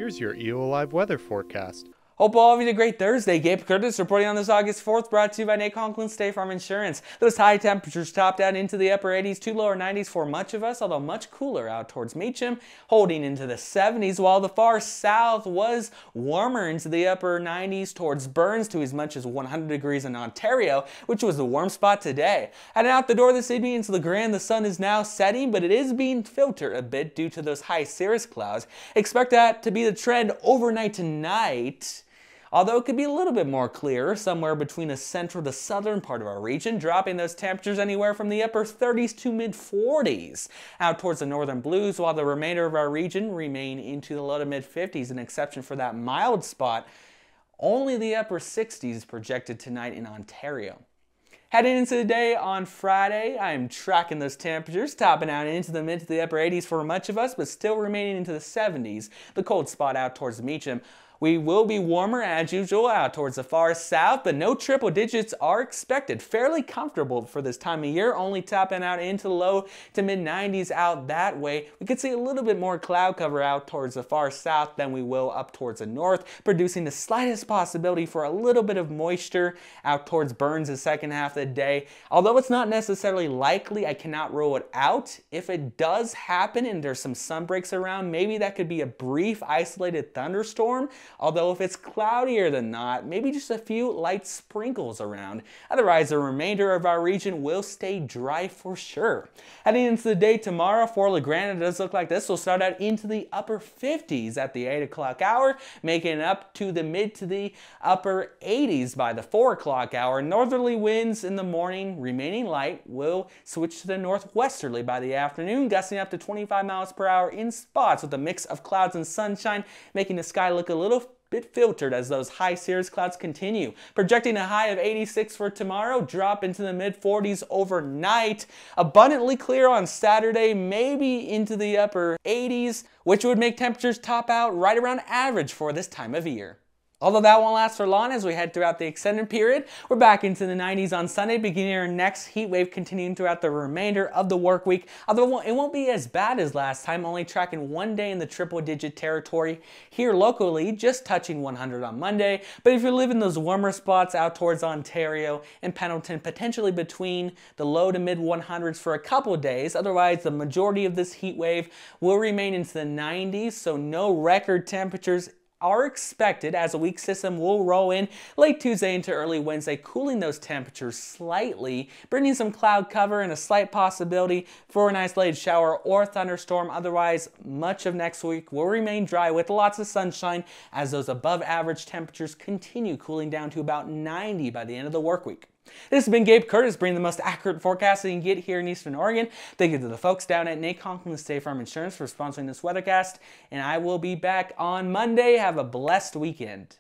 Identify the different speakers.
Speaker 1: Here's your EOAlive weather forecast.
Speaker 2: Hope all of you had a great Thursday. Gabe Curtis reporting on this August 4th, brought to you by Conklin Insurance. Those high temperatures topped out into the upper 80s to lower 90s for much of us, although much cooler out towards Meacham, holding into the 70s, while the far south was warmer into the upper 90s towards Burns to as much as 100 degrees in Ontario, which was the warm spot today. Heading out the door this evening into the Grand, the sun is now setting, but it is being filtered a bit due to those high cirrus clouds. Expect that to be the trend overnight tonight, although it could be a little bit more clear somewhere between the central to southern part of our region, dropping those temperatures anywhere from the upper 30s to mid 40s out towards the northern blues, while the remainder of our region remain into the low to mid 50s, an exception for that mild spot. Only the upper 60s projected tonight in Ontario. Heading into the day on Friday, I am tracking those temperatures, topping out into the mid to the upper 80s for much of us, but still remaining into the 70s, the cold spot out towards Meacham. We will be warmer as usual out towards the far south, but no triple digits are expected. Fairly comfortable for this time of year, only topping out into the low to mid 90s out that way. We could see a little bit more cloud cover out towards the far south than we will up towards the north, producing the slightest possibility for a little bit of moisture out towards Burns the second half of the day. Although it's not necessarily likely, I cannot rule it out. If it does happen and there's some sun breaks around, maybe that could be a brief isolated thunderstorm. Although if it's cloudier than not, maybe just a few light sprinkles around. Otherwise, the remainder of our region will stay dry for sure. Heading into the day tomorrow for La Grande, it does look like this will start out into the upper 50s at the 8 o'clock hour, making it up to the mid to the upper 80s by the 4 o'clock hour. Northerly winds in the morning, remaining light, will switch to the northwesterly by the afternoon, gusting up to 25 miles per hour in spots with a mix of clouds and sunshine, making the sky look a little bit filtered as those high cirrus clouds continue. Projecting a high of 86 for tomorrow, drop into the mid 40s overnight. Abundantly clear on Saturday, maybe into the upper 80s, which would make temperatures top out right around average for this time of year. Although that won't last for long as we head throughout the extended period. We're back into the 90s on Sunday, beginning our next heat wave continuing throughout the remainder of the work week. Although it won't be as bad as last time, only tracking one day in the triple digit territory here locally, just touching 100 on Monday. But if you live in those warmer spots out towards Ontario and Pendleton, potentially between the low to mid 100s for a couple days. Otherwise, the majority of this heat wave will remain into the 90s, so no record temperatures are expected as a weak system will roll in late Tuesday into early Wednesday, cooling those temperatures slightly, bringing some cloud cover and a slight possibility for an isolated shower or thunderstorm. Otherwise, much of next week will remain dry with lots of sunshine as those above average temperatures continue cooling down to about 90 by the end of the work week. This has been Gabe Curtis, bringing the most accurate forecast that you can get here in Eastern Oregon. Thank you to the folks down at Conklin Insurance for sponsoring this weathercast, and I will be back on Monday. Have a blessed weekend.